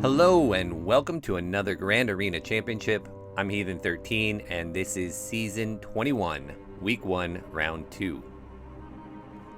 Hello and welcome to another Grand Arena Championship. I'm Heathen13 and this is Season 21, Week 1, Round 2.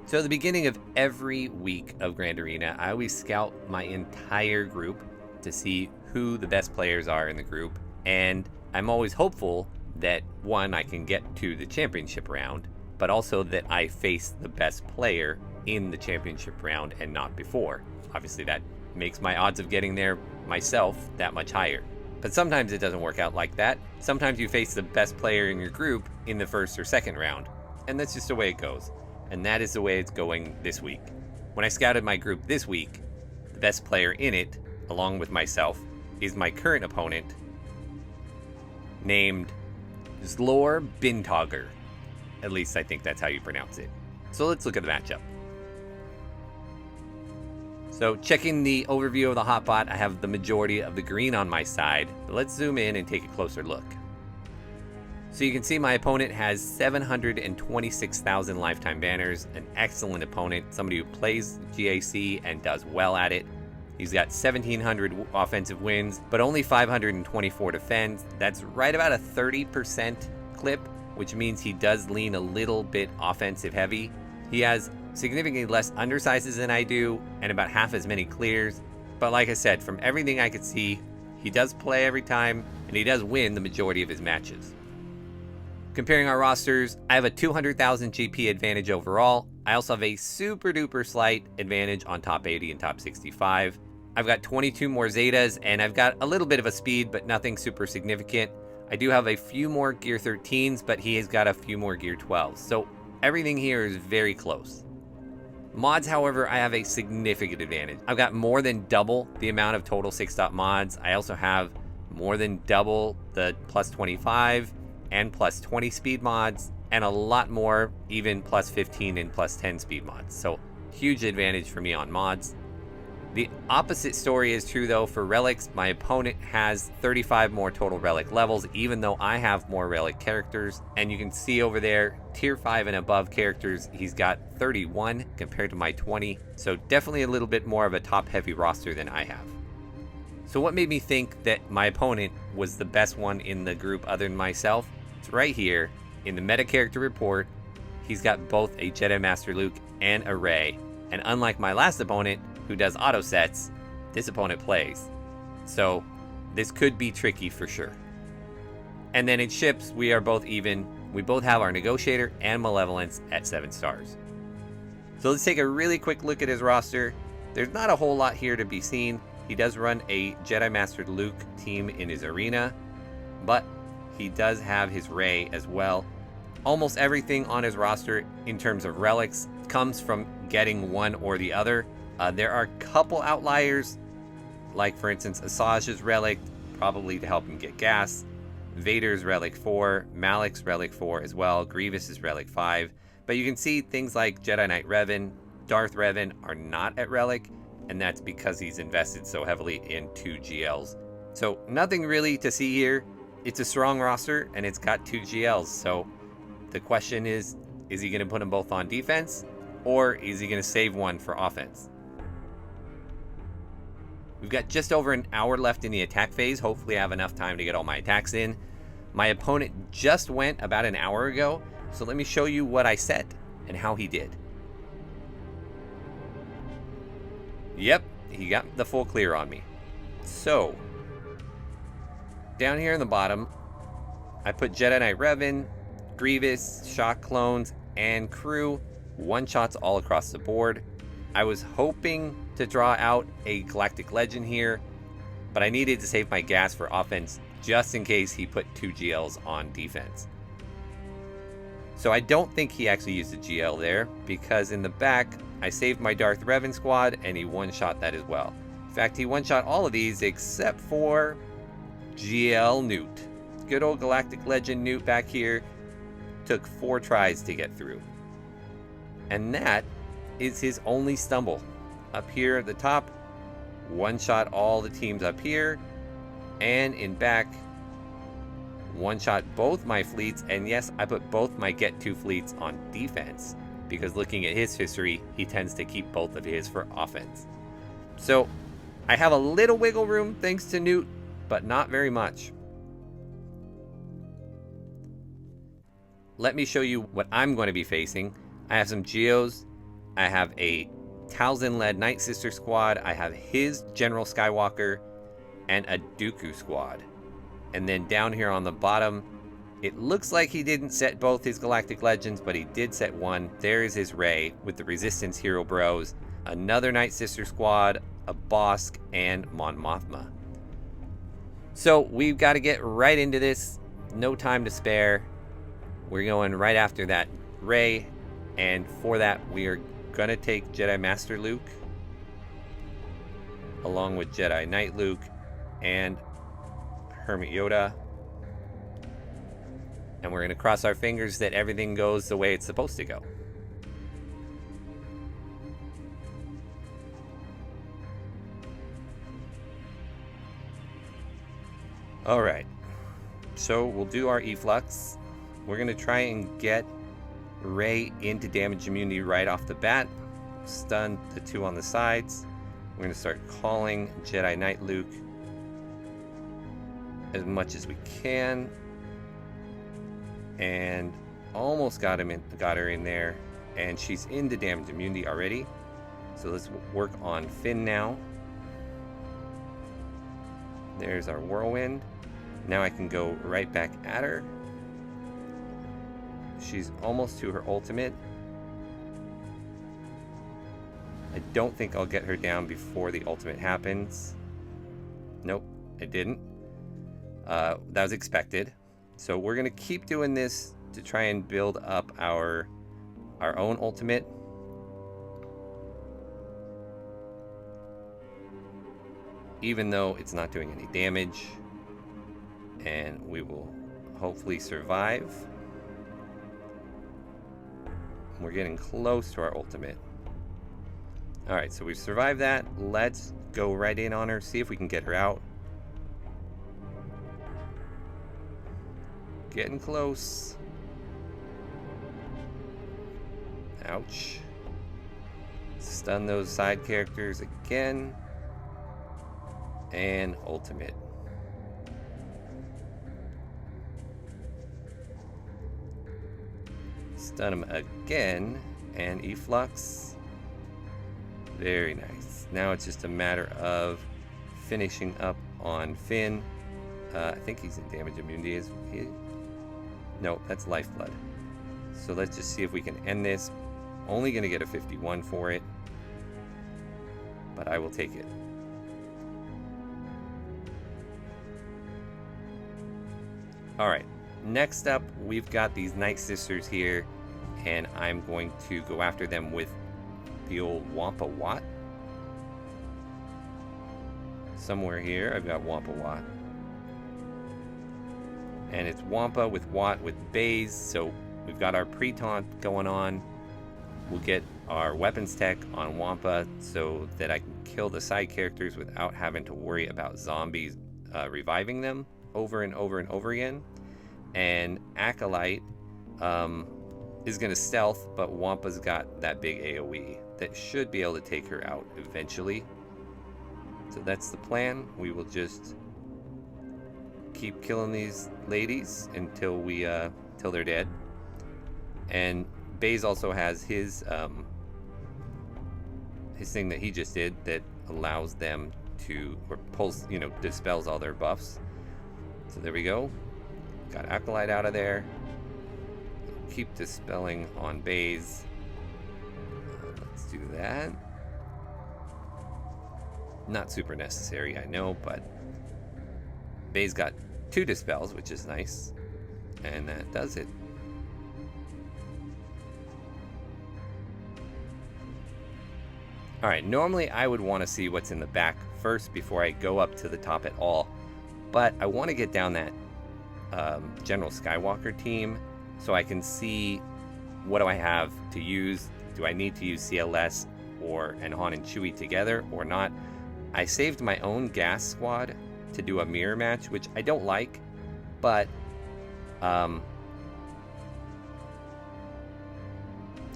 So at the beginning of every week of Grand Arena, I always scout my entire group to see who the best players are in the group. And I'm always hopeful that, one, I can get to the championship round, but also that I face the best player in the championship round and not before. Obviously that makes my odds of getting there myself that much higher. But sometimes it doesn't work out like that. Sometimes you face the best player in your group in the first or second round, and that's just the way it goes. And that is the way it's going this week. When I scouted my group this week, the best player in it, along with myself, is my current opponent named SWGOH. At least I think that's how you pronounce it. So let's look at the matchup. So checking the overview of the hotbot, I have the majority of the green on my side, but let's zoom in and take a closer look. So you can see my opponent has 726,000 lifetime banners, an excellent opponent, somebody who plays GAC and does well at it. He's got 1,700 offensive wins, but only 524 defense. That's right about a 30% clip, which means he does lean a little bit offensive heavy. He has significantly less undersizes than I do, and about half as many clears. But like I said, from everything I could see, he does play every time, and he does win the majority of his matches. Comparing our rosters, I have a 200,000 GP advantage overall. I also have a super duper slight advantage on top 80 and top 65. I've got 22 more Zetas, and I've got a little bit of a speed, but nothing super significant. I do have a few more Gear 13s, but he has got a few more Gear 12s. So everything here is very close. Mods, however, I have a significant advantage. I've got more than double the amount of total 6-dot mods. I also have more than double the plus 25 and plus 20 speed mods, and a lot more, even plus 15 and plus 10 speed mods. So huge advantage for me on mods. The opposite story is true though for relics. My opponent has 35 more total relic levels, even though I have more relic characters. And you can see over there, tier 5 and above characters, he's got 31 compared to my 20. So definitely a little bit more of a top heavy roster than I have. So what made me think that my opponent was the best one in the group other than myself? It's right here in the meta character report. He's got both a Jedi Master Luke and a Rey. And unlike my last opponent, who does auto sets, this opponent plays. So this could be tricky for sure. And then in ships, we are both even. We both have our Negotiator and Malevolence at 7 stars. So let's take a really quick look at his roster. There's not a whole lot here to be seen. He does run a Jedi Master Luke team in his arena, but he does have his Rey as well. Almost everything on his roster in terms of relics comes from getting one or the other. There are a couple outliers, like for instance Asajj's relic, probably to help him get gas, Vader's relic 4, Malik's relic 4 as well, Grievous's relic 5. But you can see things like Jedi Knight Revan, Darth Revan are not at relic, and that's because he's invested so heavily in 2 GLs. So nothing really to see here. It's a strong roster and it's got 2 GLs. So the question is he going to put them both on defense, or is he going to save one for offense? We've got just over an hour left in the attack phase. Hopefully I have enough time to get all my attacks in. My opponent just went about an hour ago, so let me show you what I set and how he did. Yep, he got the full clear on me. So, down here in the bottom, I put Jedi Knight Revan, Grievous, Shock Clones, and crew. One-shots all across the board. I was hoping to draw out a Galactic Legend here, but I needed to save my gas for offense just in case he put 2 GLs on defense. So I don't think he actually used a GL there, because in the back, I saved my Darth Revan squad and he one-shot that as well. In fact, he one-shot all of these except for GL Newt. Good old Galactic Legend Newt back here. Took 4 tries to get through. And that is his only stumble. Up here at the top, one-shot all the teams up here, and in back, one-shot both my fleets, and yes, I put both my Get 2 fleets on defense, because looking at his history, he tends to keep both of his for offense. So I have a little wiggle room thanks to Newt, but not very much. Let me show you what I'm going to be facing. I have some Geos. I have a Talzin-led Night Sister squad. I have his General Skywalker and a Dooku squad. And then down here on the bottom, it looks like he didn't set both his Galactic Legends, but he did set one. There is his Rey with the Resistance Hero Bros, another Night Sister squad, a Bosk, and Mon Mothma. So we've got to get right into this. No time to spare. We're going right after that Rey, and for that we are going to take Jedi Master Luke along with Jedi Knight Luke and Hermit Yoda. And we're going to cross our fingers that everything goes the way it's supposed to go. Alright, so we'll do our efflux. We're going to try and get Rey into damage immunity right off the bat. Stun the two on the sides. We're going to start calling Jedi Knight Luke as much as we can. And almost got her in there. And she's into damage immunity already. So let's work on Finn now. There's our whirlwind. Now I can go right back at her. She's almost to her ultimate. I don't think I'll get her down before the ultimate happens. Nope, I didn't. That was expected. So we're gonna keep doing this to try and build up our own ultimate. Even though it's not doing any damage. And we will hopefully survive. We're getting close to our ultimate. Alright, so we've survived that. Let's go right in on her, see if we can get her out. Getting close. Ouch. Stun those side characters again. And ultimate. Stun him again, and efflux. Very nice. Now it's just a matter of finishing up on Finn. I think he's in damage immunity. Is he? No, that's lifeblood. So let's just see if we can end this. Only going to get a 51 for it, but I will take it. All right. Next up, we've got these Night Sisters here, and I'm going to go after them with the old Wampa Wat. Somewhere here, I've got Wampa Wat. And it's Wampa with Wat with Baze, so we've got our pre-taunt going on. We'll get our weapons tech on Wampa so that I can kill the side characters without having to worry about zombies reviving them over and over and over again. And Acolyte is going to stealth, but Wampa's got that big AoE that should be able to take her out eventually. So that's the plan. We will just keep killing these ladies until till they're dead. And Baze also has his thing that he just did that allows them to, or pulls, dispels all their buffs. So there we go. Got Acolyte out of there. Keep dispelling on Baze. Let's do that. Not super necessary, I know, but Baze got 2 dispels, which is nice. And that does it. Alright, normally I would want to see what's in the back first before I go up to the top at all. But I want to get down that General Skywalker team so I can see what do I have to use. Do I need to use CLS and Han and Chewie together or not? I saved my own gas squad to do a mirror match, which I don't like, but I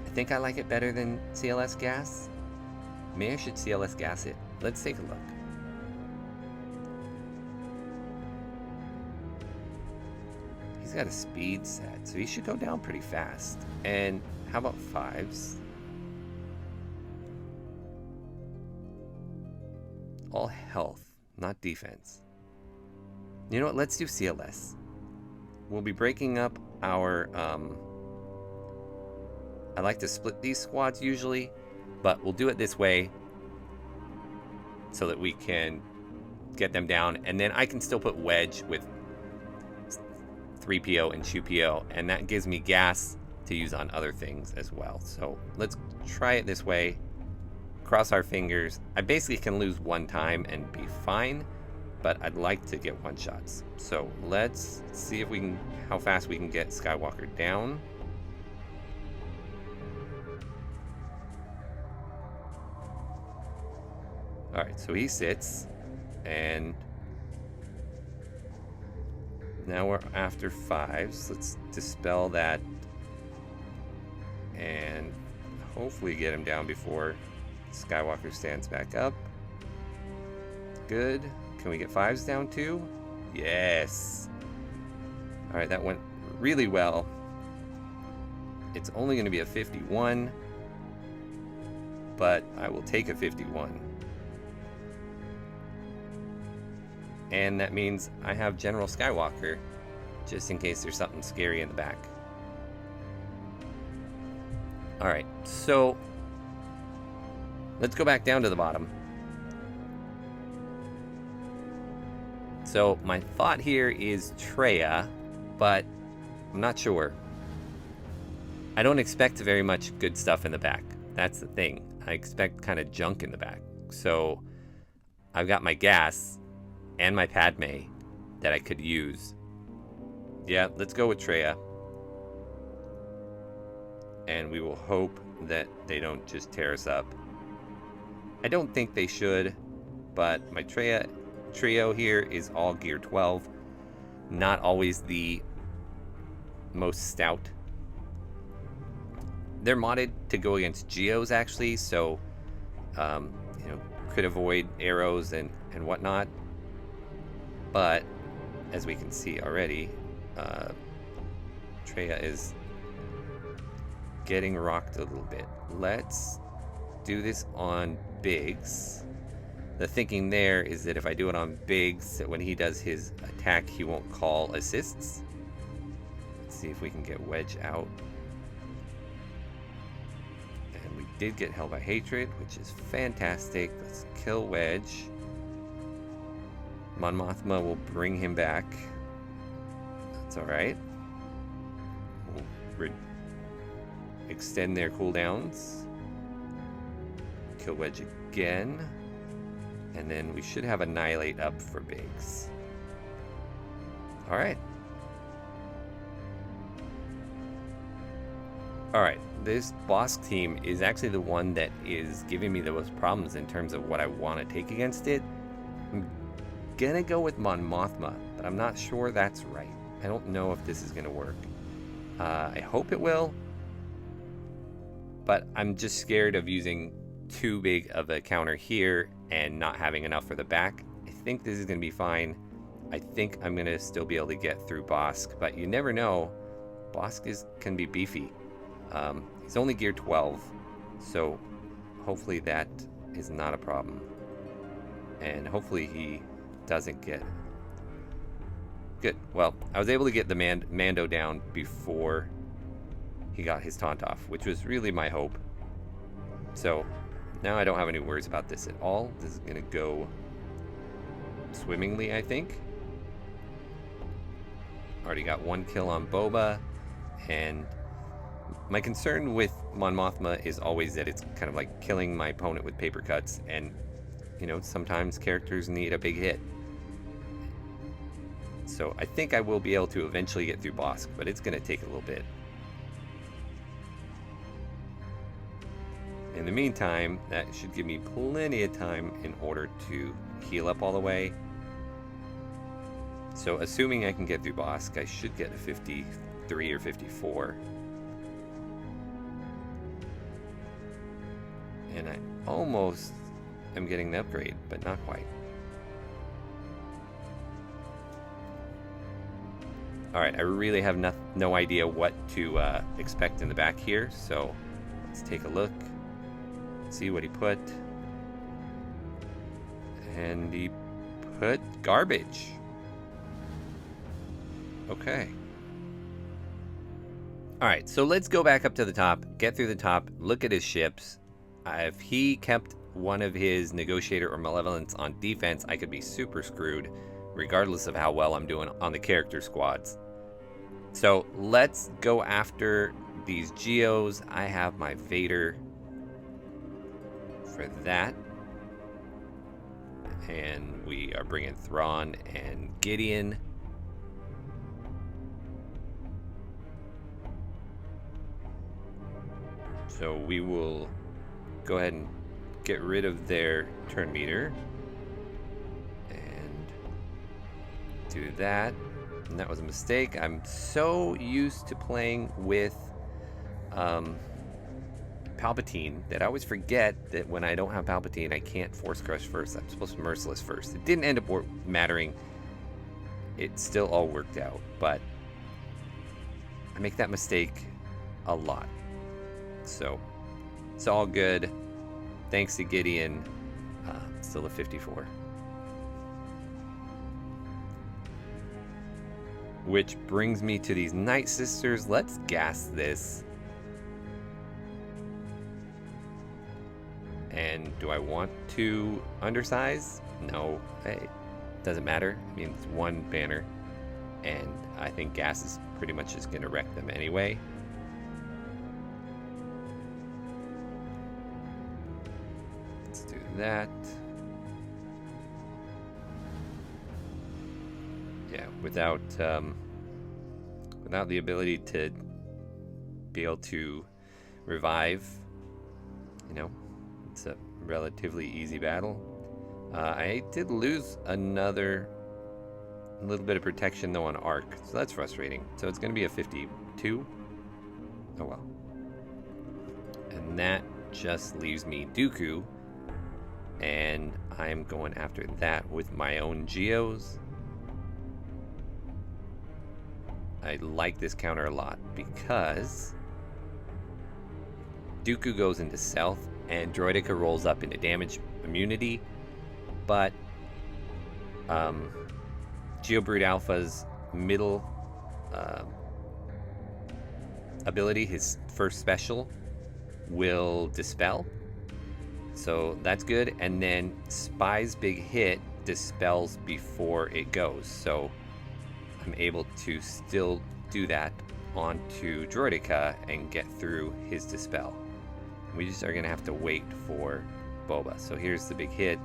think I like it better than CLS gas. Maybe I should CLS gas it. Let's take a look. He's got a speed set, so he should go down pretty fast. And how about 5s? All health, not defense. You know what? Let's do CLS. We'll be breaking up our... I like to split these squads usually, but we'll do it this way so that we can get them down. And then I can still put Wedge with 3PO and 2PO, and that gives me gas to use on other things as well. So let's try it this way. Cross our fingers. I basically can lose one time and be fine, but I'd like to get one shots. So let's see if we can, how fast we can get Skywalker down. All right, so he sits, and now we're after 5s. Let's dispel that and hopefully get him down before Skywalker stands back up. Good. Can we get 5s down too? Yes. All right, that went really well. It's only going to be a 51, but I will take a 51. And that means I have General Skywalker, just in case there's something scary in the back. Alright, so let's go back down to the bottom. So my thought here is Traya, but I'm not sure. I don't expect very much good stuff in the back. That's the thing. I expect kind of junk in the back. So I've got my gas and my Padme that I could use. Yeah, let's go with Traya. And we will hope that they don't just tear us up. I don't think they should, but my Traya trio here is all gear 12. Not always the most stout. They're modded to go against Geos actually, so you know, could avoid arrows and whatnot. But as we can see already, Traya is getting rocked a little bit. Let's do this on Biggs. The thinking there is that if I do it on Biggs, when he does his attack, he won't call assists. Let's see if we can get Wedge out. And we did get Hell by Hatred, which is fantastic. Let's kill Wedge. Mon Mothma will bring him back. That's alright. We'll extend their cooldowns. Kill Wedge again. And then we should have Annihilate up for Biggs. Alright. Alright, this boss team is actually the one that is giving me the most problems in terms of what I want to take against it. I'm gonna go with Mon Mothma, but I'm not sure that's right. I don't know if this is gonna work. I hope it will, but I'm just scared of using too big of a counter here and not having enough for the back. I think this is gonna be fine. I think I'm gonna still be able to get through Bosk, but you never know. Bosk can be beefy. He's only gear 12, so hopefully that is not a problem. And hopefully he doesn't get... Good. Well, I was able to get the Mando down before he got his taunt off, which was really my hope. So now I don't have any worries about this at all. This is going to go swimmingly, I think. Already got one kill on Boba, and my concern with Mon Mothma is always that it's kind of like killing my opponent with paper cuts, and you know, sometimes characters need a big hit. So I think I will be able to eventually get through Bosk, but it's going to take a little bit. In the meantime, that should give me plenty of time in order to heal up all the way. So assuming I can get through Bosk, I should get a 53 or 54. And I almost am getting the upgrade, but not quite. Alright, I really have no idea what to expect in the back here, so let's take a look, see what he put. And he put garbage. Okay. Alright, so let's go back up to the top, get through the top, look at his ships. If he kept one of his Negotiator or Malevolence on defense, I could be super screwed, regardless of how well I'm doing on the character squads. So let's go after these Geos. I have my Vader for that. And we are bringing Thrawn and Gideon. So we will go ahead and get rid of their turn meter. And do that. And that was a mistake. I'm so used to playing with Palpatine that I always forget that when I don't have Palpatine, I can't Force Crush first. I'm supposed to be Merciless first. It didn't end up mattering. It still all worked out, but I make that mistake a lot. So it's all good. Thanks to Gideon. Still a 54. Which brings me to these Night Sisters. Let's gas this. And do I want to undersize? No, it doesn't matter. I mean, it's one banner, and I think gas is pretty much just going to wreck them anyway. Let's do that. Yeah, without the ability to be able to revive, you know, it's a relatively easy battle. I did lose a little bit of protection though on arc, so that's frustrating. So it's going to be a 52. Oh well. And that just leaves me Dooku, and I'm going after that with my own Geos. I like this counter a lot because Dooku goes into stealth and Droideka rolls up into damage immunity, but Geobrute Alpha's middle ability, his first special, will dispel, so that's good. And then Spy's big hit dispels before it goes, so I'm able to still do that onto Droideka and get through his dispel. We just are going to have to wait for Boba. So here's the big hit,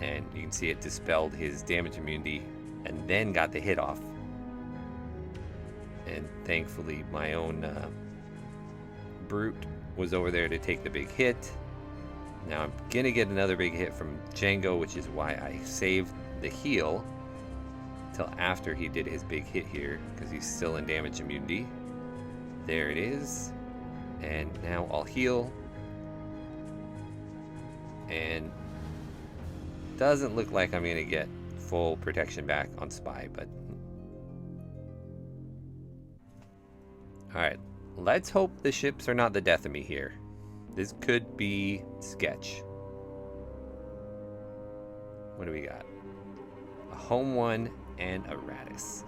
and you can see it dispelled his damage immunity and then got the hit off. And thankfully my own Brute was over there to take the big hit. Now I'm going to get another big hit from Jango, which is why I saved the heal till after he did his big hit here, because he's still in damage immunity. There it is. And now I'll heal. And doesn't look like I'm going to get full protection back on Spy, but alright, let's hope the ships are not the death of me here. This could be sketch. What do we got? A home one and a Radis.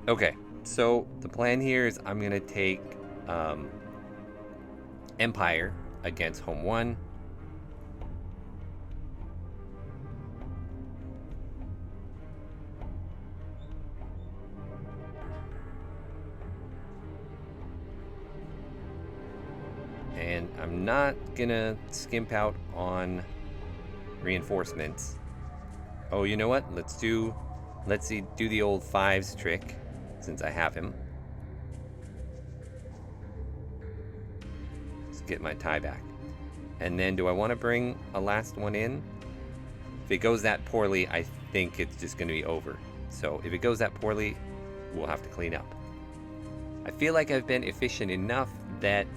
Okay, so the plan here is I'm going to take Empire against home one. And I'm not gonna skimp out on reinforcements. Oh, you know what? Let's do the old 5s trick, since I have him. Let's get my tie back. And then do I want to bring a last one in? If it goes that poorly, I think it's just going to be over. So if it goes that poorly, we'll have to clean up. I feel like I've been efficient enough that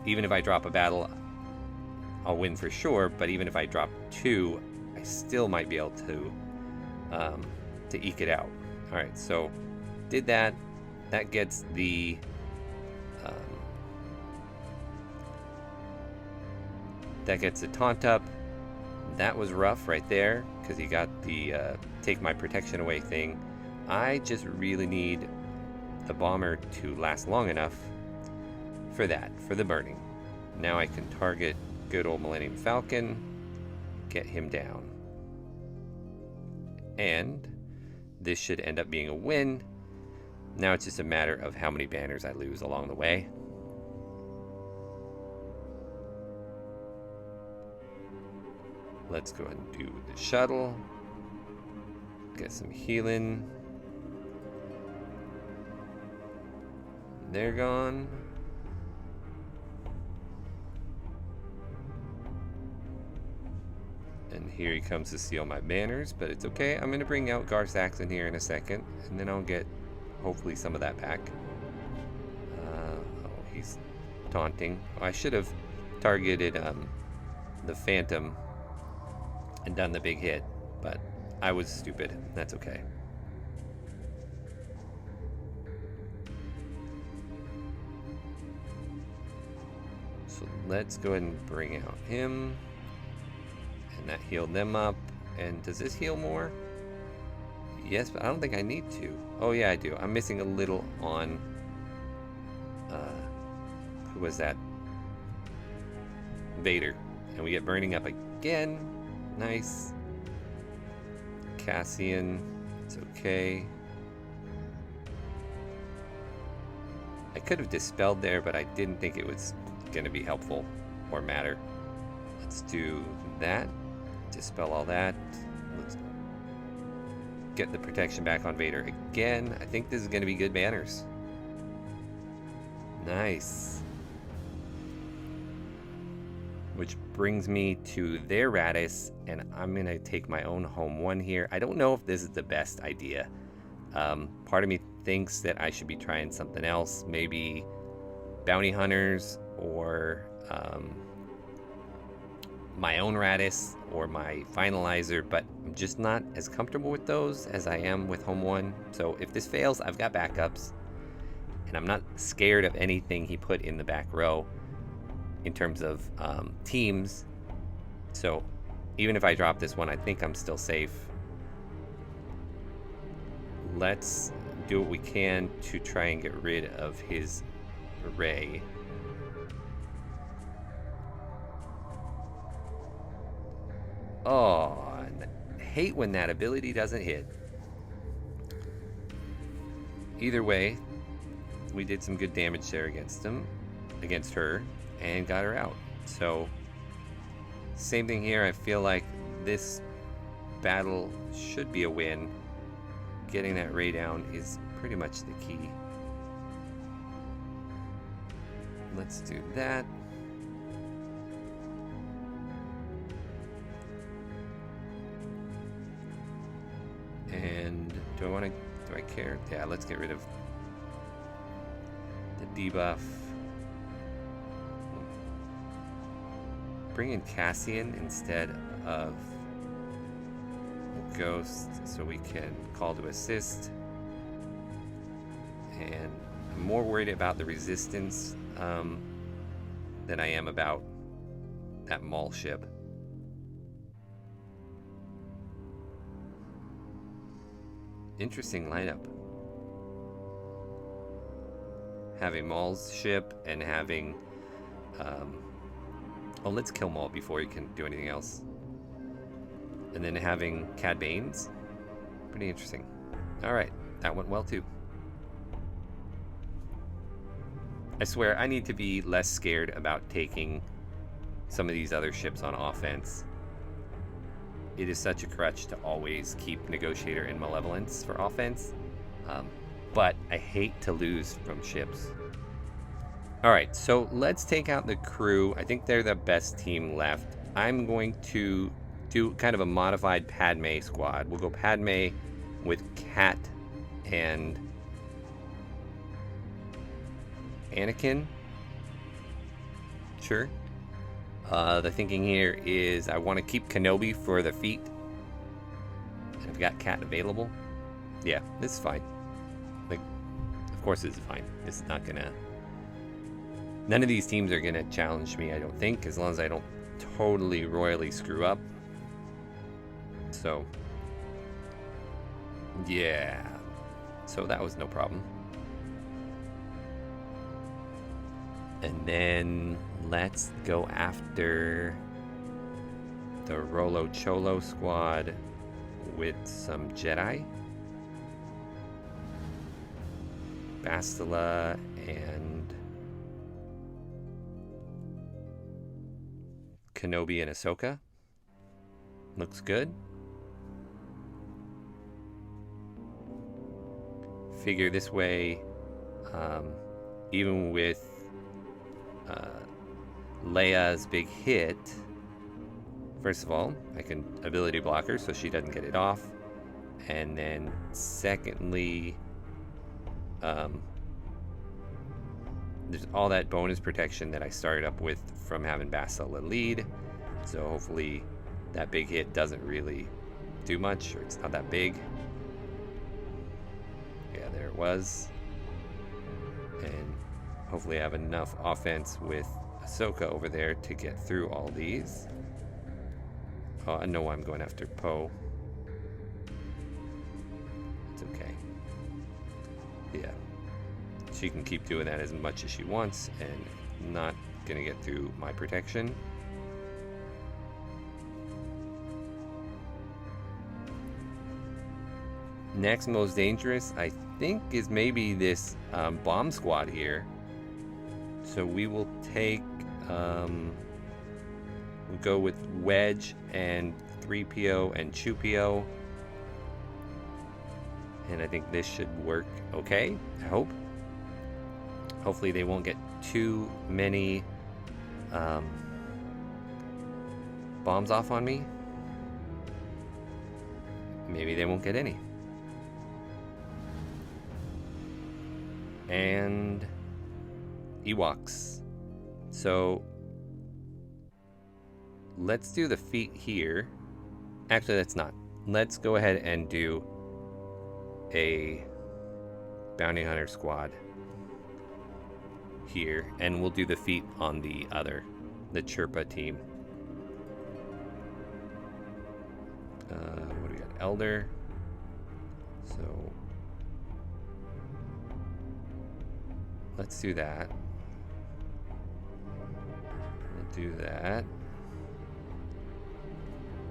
even if I drop a battle, I'll win for sure, but even if I drop 2, I still might be able to eke it out. Alright, so did that. That gets the taunt up. That was rough right there because he got the take my protection away thing. I just really need the bomber to last long enough for that, for the burning. Now I can target good old Millennium Falcon, get him down. And this should end up being a win. Now it's just a matter of how many banners I lose along the way. Let's go ahead and do the shuttle. Get some healing. They're gone. And here he comes to steal my banners, but it's okay. I'm going to bring out Garsax in here in a second, and then I'll get hopefully some of that back. Oh, he's taunting. Oh, I should have targeted the Phantom and done the big hit, but I was stupid. That's okay. So let's go ahead and bring out him. And that healed them up. And does this heal more? Yes, but I don't think I need to. Oh yeah, I do. I'm missing a little on who was that? Vader. And we get burning up again. Nice. Cassian. It's okay. I could have dispelled there, but I didn't think it was going to be helpful or matter. Let's do that. Dispel all that. Let's get the protection back on Vader again. I think this is going to be good banners. Nice. Which brings me to their Radis, and I'm going to take my own home one here. I don't know if this is the best idea. Part of me thinks that I should be trying something else. Maybe bounty hunters or my own Radis or my finalizer, but I'm just not as comfortable with those as I am with home one. So if this fails, I've got backups, and I'm not scared of anything he put in the back row in terms of teams. So even if I drop this one, I think I'm still safe. Let's do what we can to try and get rid of his array. Oh, I hate when that ability doesn't hit. Either way, we did some good damage there against her, and got her out. So, same thing here. I feel like this battle should be a win. Getting that ray down is pretty much the key. Let's do that. And do I care? Yeah, let's get rid of the debuff. Bring in Cassian instead of the Ghost so we can call to assist. And I'm more worried about the resistance than I am about that Maul ship. Interesting lineup. Having Maul's ship and having oh, let's kill Maul before he can do anything else. And then having Cad Bane's. Pretty interesting. Alright, that went well too. I swear, I need to be less scared about taking some of these other ships on offense. It is such a crutch to always keep Negotiator and Malevolence for offense. But I hate to lose from ships. Alright, so let's take out the crew. I think they're the best team left. I'm going to do kind of a modified Padme squad. We'll go Padme with Cat and Anakin. Sure. The thinking here is I want to keep Kenobi for the feat. And I've got Cat available. Yeah, this is fine. Like, of course this is fine. This is not gonna... None of these teams are gonna challenge me, I don't think, as long as I don't totally royally screw up. So, yeah. So that was no problem. And then let's go after the Rolo Cholo squad with some Jedi. Bastila and Kenobi and Ahsoka. Looks good. Figure this way, even with Leia's big hit, first of all, I can ability block her so she doesn't get it off. And then secondly, there's all that bonus protection that I started up with from having Bastila lead. So hopefully that big hit doesn't really do much, or it's not that big. Yeah, there it was. And hopefully I have enough offense with Ahsoka over there to get through all these. Oh, I know I'm going after Poe. It's okay. Yeah. She can keep doing that as much as she wants and not gonna get through my protection. Next most dangerous, I think, is maybe this bomb squad here. So we will take, we'll go with Wedge and 3PO and 2PO. And I think this should work okay, I hope. Hopefully they won't get too many bombs off on me. Maybe they won't get any. And Ewoks. So let's do the feat here. Actually, let's not. Let's go ahead and do a bounty hunter squad here, and we'll do the feat on the Chirpa team. What do we got? Elder. So let's do that. We'll do that.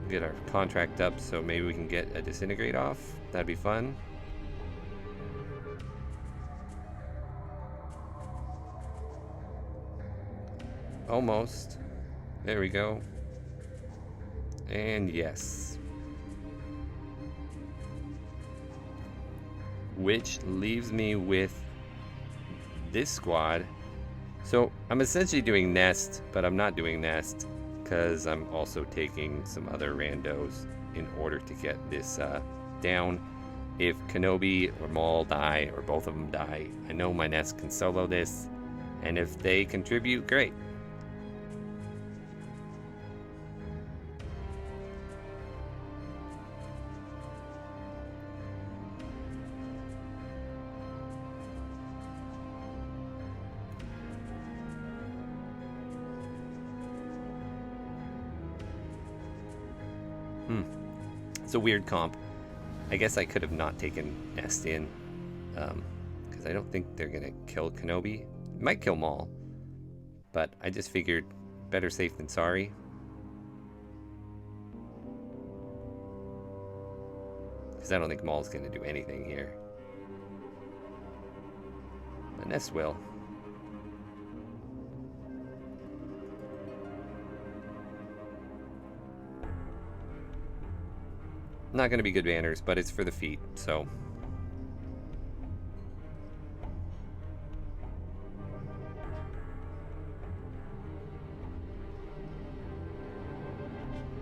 Get our contract up so maybe we can get a disintegrate off. That'd be fun. Almost. There we go. And yes. Which leaves me with this squad. So I'm essentially doing Nest, but I'm not doing Nest because I'm also taking some other randos in order to get this down. If Kenobi or Maul die, or both of them die, I know my Nest can solo this, and if they contribute, great. It's a weird comp. I guess I could have not taken Nest in, because I don't think they're gonna kill Kenobi. It might kill Maul, but I just figured better safe than sorry. Because I don't think Maul's gonna do anything here. But Nest will. Not going to be good banners, but it's for the feet, so.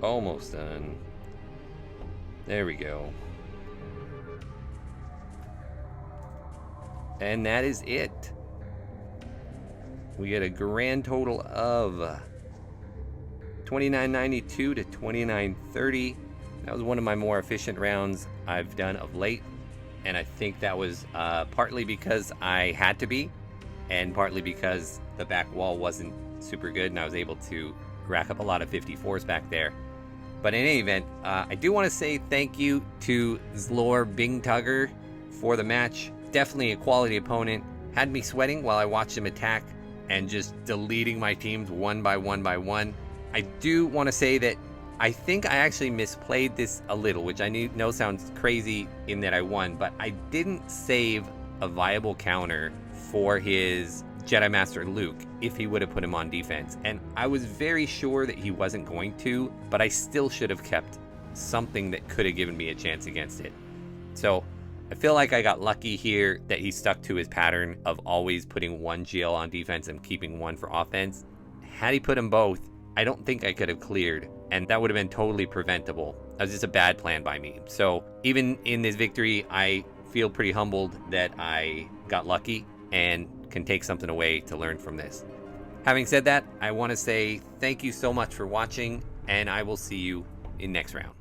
Almost done. There we go. And that is it. We get a grand total of $29.92 to $29.30. That was one of my more efficient rounds I've done of late. and I think that was partly because I had to be, and partly because the back wall wasn't super good, and I was able to rack up a lot of 54s back there. But in any event, I do want to say thank you to Zlor Bing Tugger for the match. Definitely a quality opponent. Had me sweating while I watched him attack and just deleting my teams one by one by one. I do want to say that I think I actually misplayed this a little, which I know sounds crazy in that I won, but I didn't save a viable counter for his Jedi Master Luke if he would have put him on defense. And I was very sure that he wasn't going to, but I still should have kept something that could have given me a chance against it. So I feel like I got lucky here that he stuck to his pattern of always putting one GL on defense and keeping one for offense. Had he put them both, I don't think I could have cleared, and that would have been totally preventable. That was just a bad plan by me. So even in this victory, I feel pretty humbled that I got lucky and can take something away to learn from this. Having said that, I want to say thank you so much for watching, and I will see you in next round.